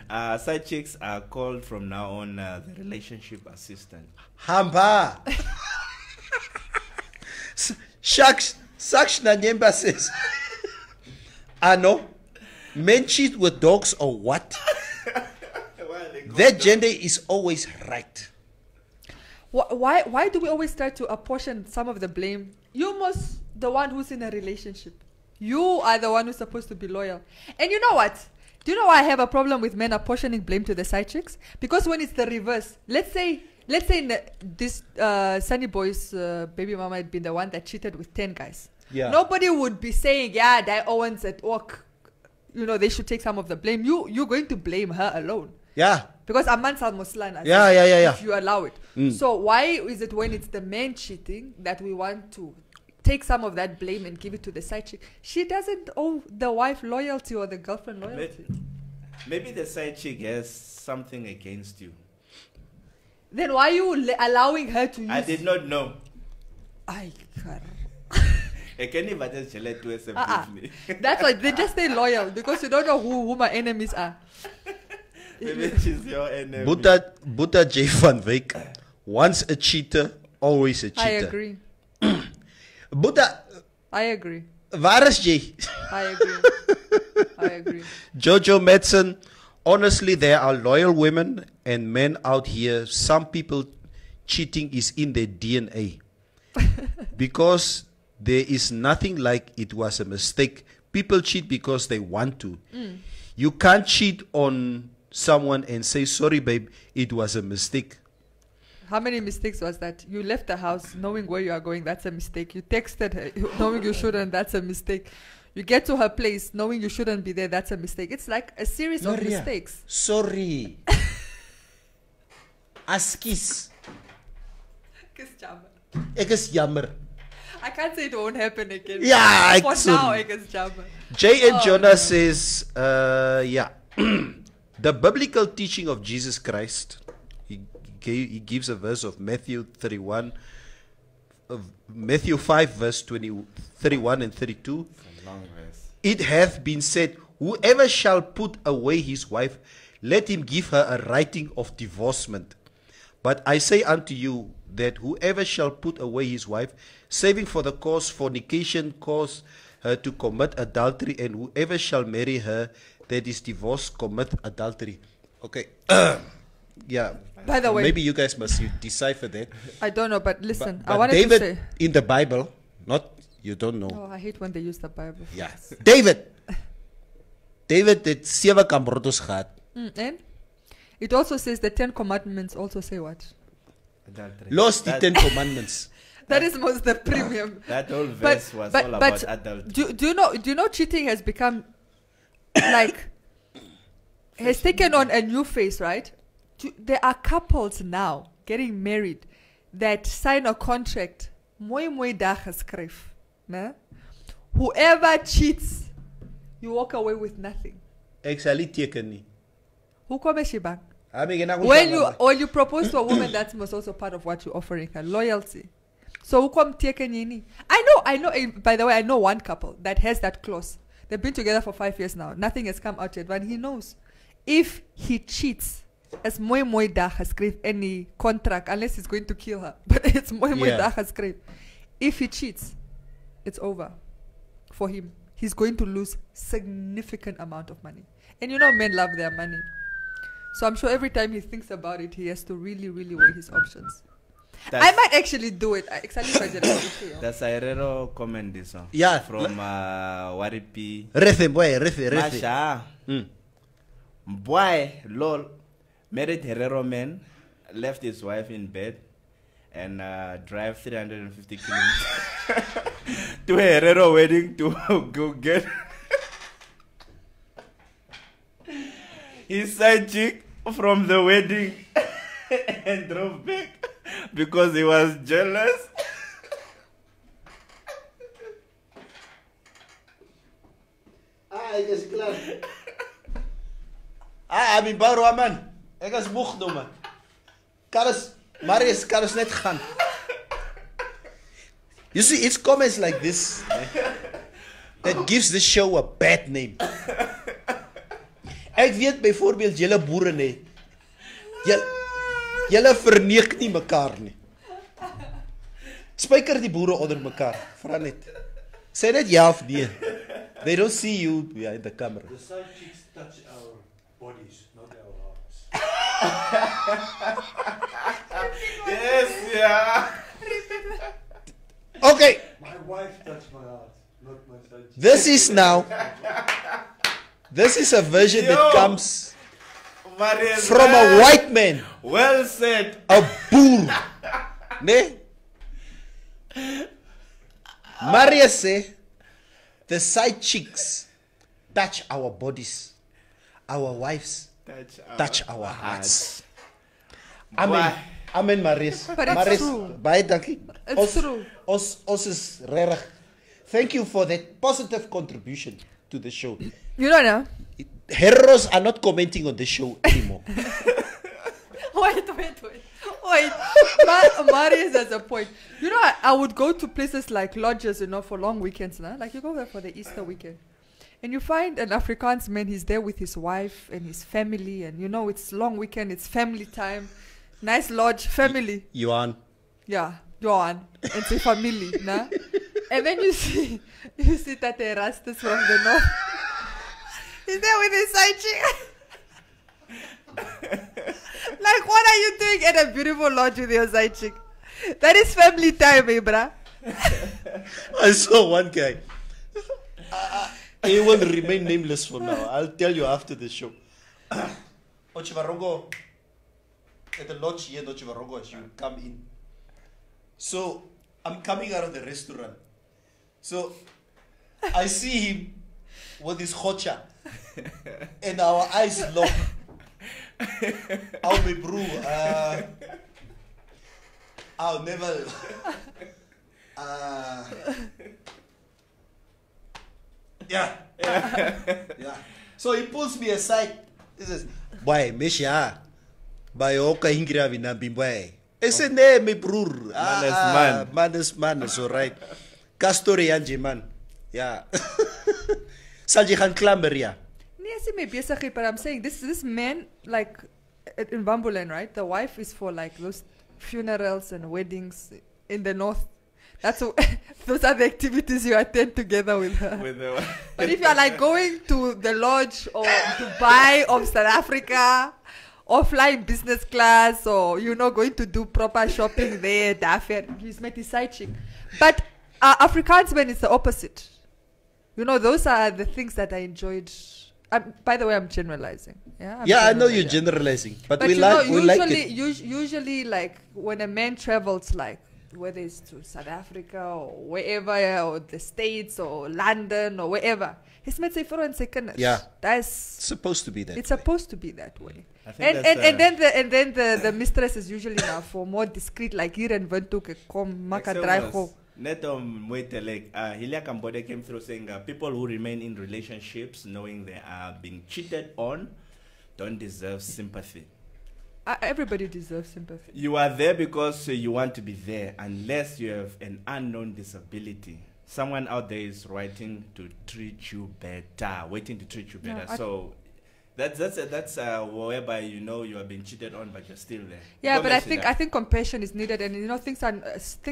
Side chicks are called from now on the relationship assistant. Hamba. Shucks na nyemba says. No. Men cheat with dogs or what? That gender is always right. Why do we always try to apportion some of the blame? You must the one who's in a relationship. You are the one who's supposed to be loyal. And you know what? Do you know why I have a problem with men apportioning blame to the side chicks? Because when it's the reverse, let's say this Sunny Boy's baby mama had been the one that cheated with 10 guys. Yeah. Nobody would be saying, that Owens at work, they should take some of the blame. You're going to blame her alone. Yeah. Because Aman Sal Muslan, yeah. If you allow it. So why is it when it's the man cheating that we want to take some of that blame and give it to the side chick? She doesn't owe the wife loyalty or the girlfriend loyalty. Maybe the side chick has something against you. Then why are you allowing her to use... I did not know. I can't. That's why they just stay loyal, because you don't know who my enemies are. Maybe she's your enemy. Buddha J. Van Wyk, once a cheater, always a cheater. I agree. Buddha. I agree. Waar is jy? I agree. Jojo Madsen, honestly, there are loyal women and men out here. Some people cheating is in their DNA. Because there is nothing like it was a mistake. People cheat because they want to. You can't cheat on someone and say, sorry, babe, it was a mistake. How many mistakes was that? You left the house knowing where you are going, that's a mistake. You texted her knowing you shouldn't, that's a mistake. You get to her place knowing you shouldn't be there, that's a mistake. It's like a series of mistakes. Sorry. Askies. Ek is jammer. I can't say it won't happen again. Yeah, for now, ek is jammer. J. N. Jonas says, the biblical teaching of Jesus Christ, he gives a verse of Matthew 5 verse 31 and 32. It hath been said, whoever shall put away his wife, let him give her a writing of divorcement. But I say unto you that whoever shall put away his wife, saving for the cause fornication, cause her to commit adultery, and whoever shall marry her that is divorced commit adultery. Okay. Yeah. By the way, maybe you guys must decipher that. I don't know, but listen, but I wanted David, to say in the Bible, not you don't know. Oh, I hate when they use the Bible. Yes. David het 7 kamrotos gehad. And it also says the 10 commandments also say what? Adultery. Lost the 10 commandments. That is most the premium. That whole verse was all about adultery. Do you know cheating has become like has taken on a new face, right? There are couples now getting married that sign a contract. Mooi dag geskryf, né? Whoever cheats, you walk away with nothing. Actually teken nie. Hoekom is jy bang? When you propose to a woman, that's also part of what you're offering her, loyalty. So hoekom teken jy nie? I know. By the way, I know one couple that has that clause. They've been together for 5 years now. Nothing has come out yet, but he knows if he cheats, as Mooi da has script any contract, unless he's going to kill her. But it's Mooi da has script. If he cheats, it's over for him. He's going to lose significant amount of money. And you know men love their money. So I'm sure every time he thinks about it, he has to really, really weigh his options. I might actually do it. That's a rero comment this one. Yeah. From Waripi. Refe. Boy, lol, married Herrero man, left his wife in bed, and drive 350 kilometers to a Herrero wedding to go get his side chick from the wedding and drove back because he was jealous. Ek is klaar. I'm in Barua man. Ek is moeg nou man. Marius net gaan. You see, it's comments like this that gives the show a bad name. Ek weet byvoorbeeld julle boere nê. Julle verneek nie mekaar nie. Spyker die boere onder mekaar. Vra net. Sê net ja of nee. They don't see you behind the camera. The side chicks touch our bodies, not our hearts. Yes, yeah. Okay. My wife touched my heart, not my side chick. This is a version that comes Marius, from a white man. Well said. A boer. Ne? Marius say, the side chicks touch our bodies. Our wives touch our hearts. Amen, Marius. But it's true. Baie dankie. It's true. Ons is regtig. Thank you for that positive contribution to the show. You don't know? Heroes are not commenting on the show anymore. Wait. Marius has a point. You know, I would go to places like lodges, you know, for long weekends. Nah? Like you go there for the Easter weekend. And you find an Afrikaans man, he's there with his wife and his family. And you know, it's long weekend, it's family time. Nice lodge, family. Johan. Yeah, Johan. And say family. Nah? And then you see Tate Erastus from the north. He's there with his side chick. Like, what are you doing at a beautiful lodge with your side chick? That is family time, bruh. I saw one guy. He will remain nameless for now. I'll tell you after the show. Ochivarongo, at the lodge here in Ochivarongo, as you come in. So, I'm coming out of the restaurant. So, I see him with his hocha. And our eyes lock. I'll be bro. I'll never. Yeah. So he pulls me aside. He says, "Boy, Mesha, by oka hingravi na bimboy." I said, "Nee, my broer. Man is man. So right. Kastori anje man. Yeah." Sal jy gaan klamber ja? But I'm saying this man, like in Bamboland, right? The wife is for like those funerals and weddings in the north. Those are the activities you attend together with her. But if you are like going to the lodge or Dubai or South Africa or flying business class or, you know, going to do proper shopping there, he's met his side chick. But Afrikaans men is the opposite. You know, those are the things that I enjoyed. By the way, I'm generalizing. Yeah, I know you're generalizing, but we like it. Usually, like when a man travels, like whether it's to South Africa or wherever, or the States or London or wherever, he's met say and second. Yeah, that's supposed to be that. It's supposed to be that way. And then the mistress is usually now for more discreet, like hier en Windhoek kom maka draai go. Neto Mwitelek, Hilia Cambodia came through saying people who remain in relationships knowing they are being cheated on don't deserve sympathy. Everybody deserves sympathy. You are there because you want to be there, unless you have an unknown disability. someone out there is waiting to treat you better. No, So that's whereby you have been cheated on, but you're still there. Yeah, Don't but mess it up. I think compassion is needed, and things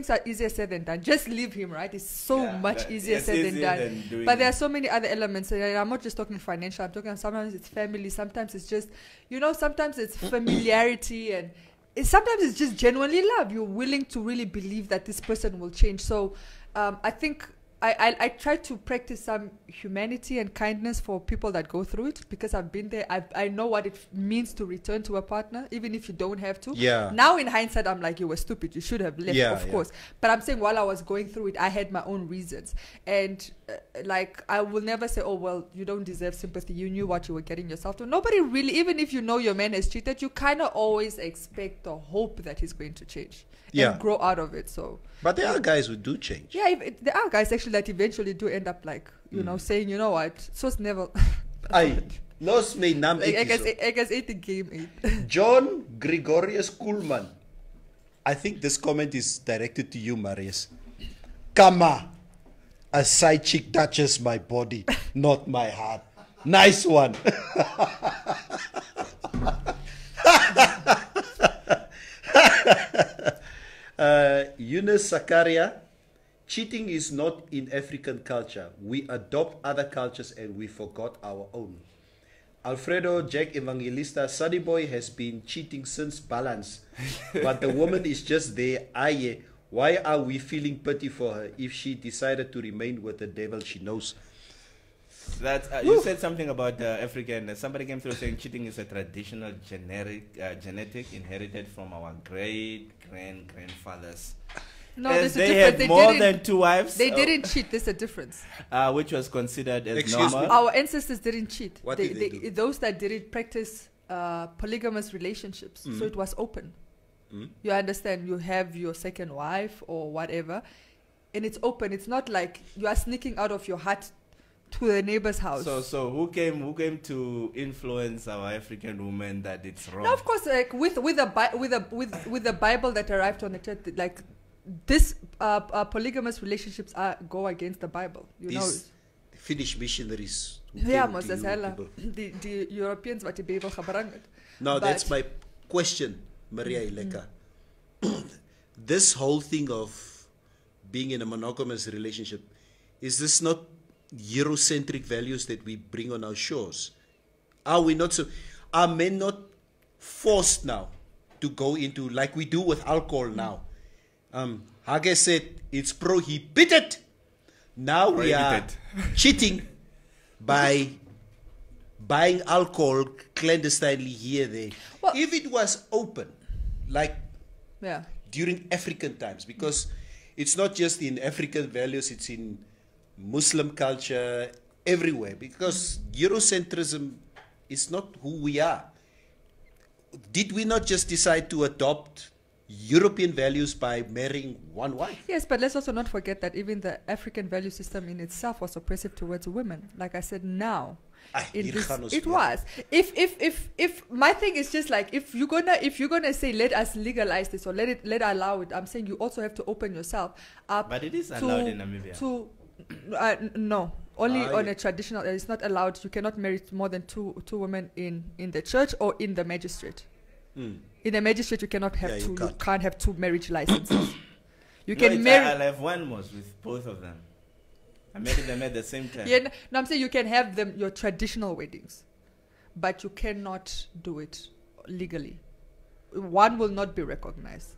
are easier said than done. Just leave him, right? It's so much easier it's said than easier done. than doing But there it. are so many other elements. And I'm not just talking financial. I'm talking sometimes it's family. Sometimes it's just sometimes it's familiarity, and sometimes it's just genuinely love. You're willing to really believe that this person will change. So I think I try to practice some humanity and kindness for people that go through it, because I've been there. I know what it means to return to a partner, even if you don't have to. Yeah. Now in hindsight, I'm like, you were stupid. You should have left, of course. But I'm saying while I was going through it, I had my own reasons. And I will never say, oh, well, you don't deserve sympathy. You knew what you were getting yourself to. Nobody really, even if you know your man has cheated, you kind of always expect or hope that he's going to change and grow out of it. So. But there are guys who do change. Yeah, there are guys actually that eventually do end up saying, you know what, so it's never. I lost me numb. I guess 8 game 8. John Gregorius Kuhlman. I think this comment is directed to you, Marius. Kama, a side chick touches my body, not my heart. Nice one. Eunice Zakaria, cheating is not in African culture. We adopt other cultures and we forgot our own. Alfredo Jack Evangelista, Sunny Boy has been cheating since balance, but the woman is just there. Aye, why are we feeling pity for her if she decided to remain with the devil she knows? That you said something about African. Somebody came through saying cheating is a traditional genetic inherited from our grandfathers. No, As there's a they difference. had more than 2 wives. They didn't cheat. There's a difference. Which was considered as Excuse normal. me? Our ancestors didn't cheat. What did they do? Those that didn't practice polygamous relationships. So it was open. You understand? You have your second wife or whatever, and it's open. It's not like you are sneaking out of your hut to the neighbor's house. So who came to influence our African women that it's wrong? Now, of course, like with the Bible that arrived on the church, like this polygamous relationships go against the Bible. These Finnish missionaries. Yeah, Moses the Europeans what the Bible gebracht. Now that's my question, Maria Ileka. This whole thing of being in a monogamous relationship, is this not Eurocentric values that we bring on our shores? Are men not forced now to go into, like we do with alcohol now? Hage said it's prohibited. Now we are cheating by buying alcohol clandestinely here, there. Well, if it was open, like yeah, during African times, because it's not just in African values, it's in Muslim culture, everywhere, because Eurocentrism is not who we are. Did we not just decide to adopt European values by marrying one wife? Yes, but let's also not forget that even the African value system in itself was oppressive towards women. Like I said, now it was. If my thing is just like, if you're gonna say let us legalize this or let allow it, I'm saying you also have to open yourself up. But it is allowed in Namibia. No, only on a traditional. It's not allowed. You cannot marry more than two women in the church or in the magistrate. In the magistrate, you cannot have two. You can't have two marriage licenses. You can marry. I'll have one with both of them. I married them at the same time. Yeah, no, I'm saying you can have them your traditional weddings, but you cannot do it legally. One will not be recognized.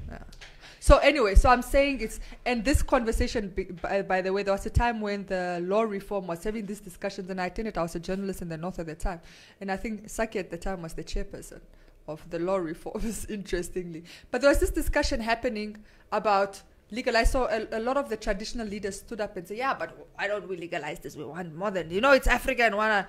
Yeah. So anyway, so I'm saying and this conversation, by the way, there was a time when the law reform was having these discussions, and I attended. I was a journalist in the North at the time, and I think Saki at the time was the chairperson of the law reforms, interestingly. But there was this discussion happening about legalize. So a lot of the traditional leaders stood up and said, yeah, but why don't we legalize this? We want more than, it's Africa and wanna.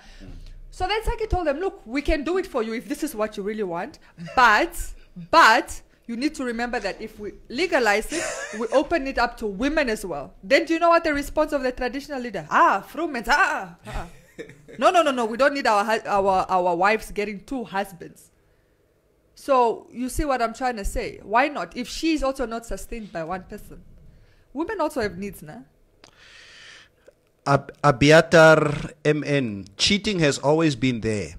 So then Saki told them, look, we can do it for you if this is what you really want, but you need to remember that if we legalize it, we open it up to women as well. Then do you know what the response of the traditional leader? Frumens, No, we don't need our wives getting two husbands. So you see what I'm trying to say. Why not? If she is also not sustained by one person, Women also have needs, nah? Abiatar MN, cheating has always been there.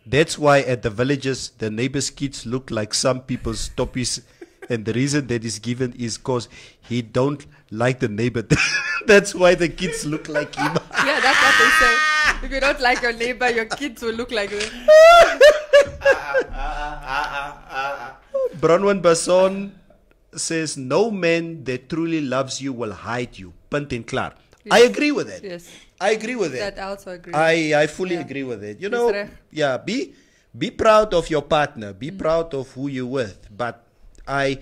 That's why at the villages, the neighbors' kids look like some people's toppies. And the reason that is given is because he don't like the neighbor. That's why the kids look like him. Yeah, that's what they say. If you don't like your neighbor, your kids will look like them. Bronwyn Basson says, no man that truly loves you will hide you. Punt and klaar. Yes. I agree with that. Yes. I agree with that. That I also agree. I fully agree with it. You know, yeah, be proud of your partner. Be proud of who you're with. But I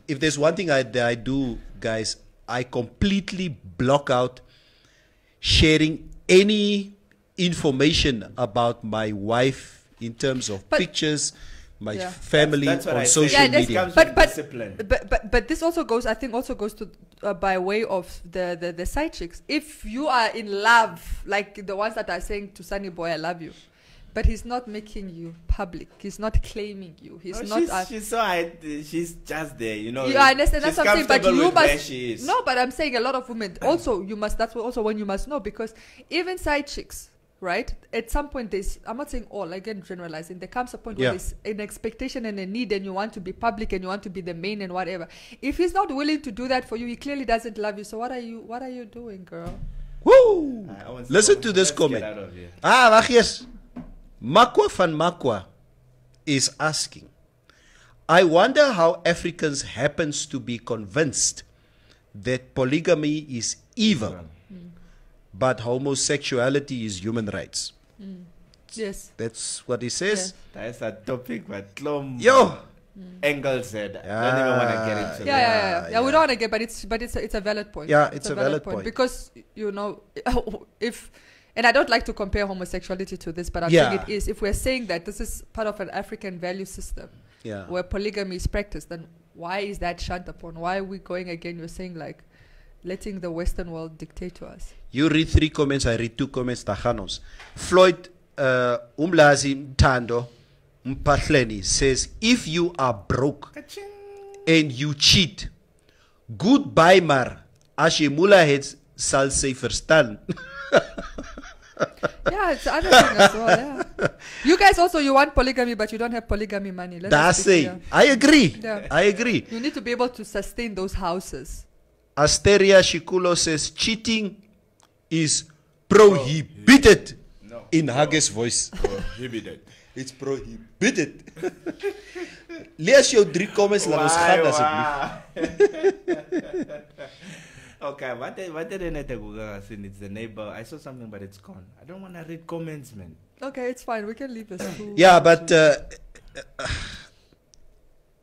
if there's one thing I do, guys, I completely block out sharing any information about my wife in terms of pictures, my family that's on I social say. media. But this also goes, I think, to by way of the side chicks. If you are in love, like the ones that are saying to Sunny Boy, I love you, but he's not making you public. He's not claiming you. He's not. She's just there, you know. You understand? That's what I'm saying. But you must. She is. No, but I'm saying a lot of women also. You must. That's also when you must know, because even side chicks, right? At some point, there's. I'm not saying all. Again, generalizing. There comes a point where there's an expectation and a need, and you want to be public, and you want to be the main, and whatever. If he's not willing to do that for you, he clearly doesn't love you. So what are you doing, girl? Woo! Listen to this comment. Wacht eens. Makwa van Makwa is asking, I wonder how Africans happens to be convinced that polygamy is evil, but homosexuality is human rights. Yes. That's what he says. Yeah. That's a topic, but Engel said. Yeah. Don't even want to get into that. Yeah, we don't want to get, but it's a valid point. Yeah, it's a valid point. Because, you know, and I don't like to compare homosexuality to this, but I think it is. If we're saying that this is part of an African value system where polygamy is practiced, then why is that shunned upon? Why are we going again? You're saying like letting the Western world dictate to us. You read 3 comments, I read 2 comments. Tahanos. Floyd Umlazi Tando Mpatleni says, if you are broke and you cheat, goodbye maar. As je mula het, zal ze verstaan. Yeah, it's the other thing as well. Yeah, you guys also, you want polygamy, but you don't have polygamy money. That's it. I agree. Yeah. I agree. You need to be able to sustain those houses. Asteria Shikulo says cheating is prohibited. In Hage's voice. Prohibited. It's prohibited. Lees jou 3 comments laat ons gaan asseblief. Okay, what did I Google? It's the neighbor. I saw something, but it's gone. I don't want to read comments, man. Okay, it's fine. We can leave this. Yeah, but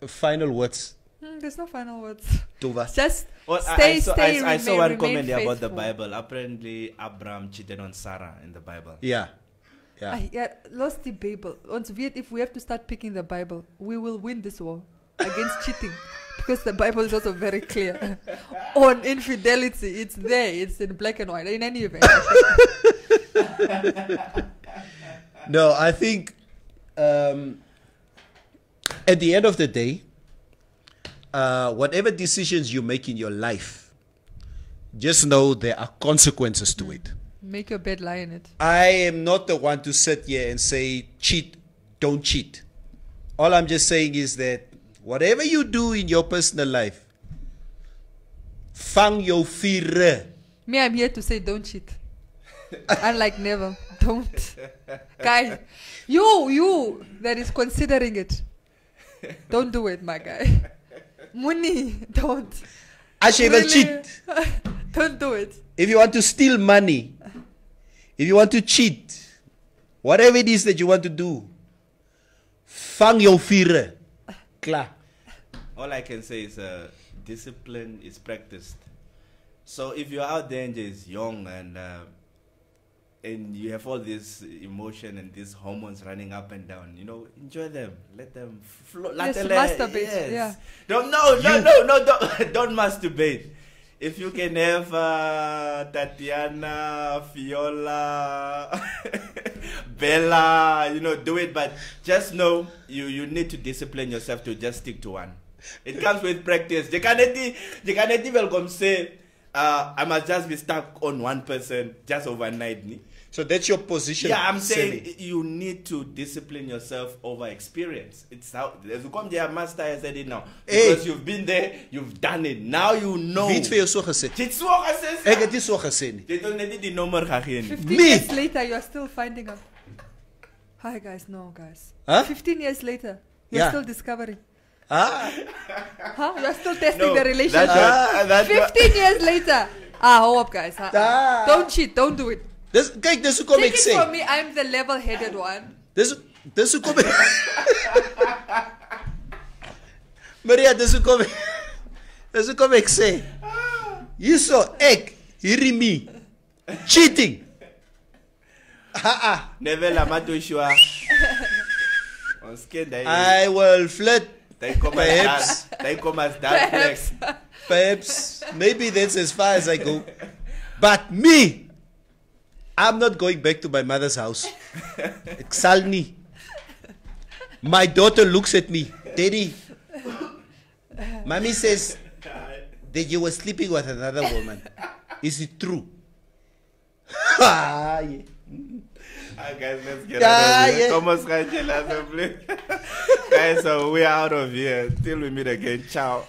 final words. There's no final words. Tova. Just I saw one comment here about the Bible. Apparently, Abraham cheated on Sarah in the Bible. Yeah. Lost the Bible. If we have to start picking the Bible, we will win this war against cheating. Because the Bible is also very clear on infidelity. It's there. It's in black and white. In any event. No, I think at the end of the day, whatever decisions you make in your life, just know there are consequences to it. Make your bed, lie in it. I am not the one to sit here and say, cheat, don't cheat. All I'm just saying is that whatever you do in your personal life, vang jou vuur. Me, I'm here to say don't cheat. Unlike never. Don't. Guy, you that is considering it, don't do it, my guy. Muni, don't. As you will cheat. Don't do it. If you want to steal money, if you want to cheat, whatever it is that you want to do, vang jou vuur. Klaar. All I can say is discipline is practiced. So if you're out there and is young and you have all this emotion and these hormones running up and down, you know, enjoy them. Let them flow. Yes, masturbate. Yes. Yeah. Don't masturbate. If you can have Tatiana, Fiola, Bella, you know, do it. But just know you need to discipline yourself to just stick to one. It comes with practice. You can't even come say, I must just be stuck on one person just overnight. So that's your position. Yeah, I'm saying you need to discipline yourself over experience. It's how, as you come there, master, I said it now. Because you've been there, you've done it. Now you know. Wie het vir jou so gesê? Dit so gesê. Ek het dit so gesê nie. Jy het net die nommer gegee nie. 15 years later, you are still finding out. Hi guys, no guys. Huh? 15 years later, you're still discovering. Ah, Huh? You're still testing the relationship. That's 15 years later. Hold up guys. Don't cheat, don't do it. Kyk, dis hoekom Take ek it sê. from me, I'm the level-headed one. Dis hoekom ek Maria, dis hoekom ek sê. Hierso ek, hierdie me. Cheating. Never la matoshua. On scared I will flirt. They come as dark flex. Perhaps maybe that's as far as I go. But me, I'm not going back to my mother's house. Ek sal nie. My daughter looks at me. Daddy, Mommy says that you were sleeping with another woman. Is it true? Yeah. Guys, let's get out of here. Thomas, guys, so we're out of here. Till we meet again. Ciao.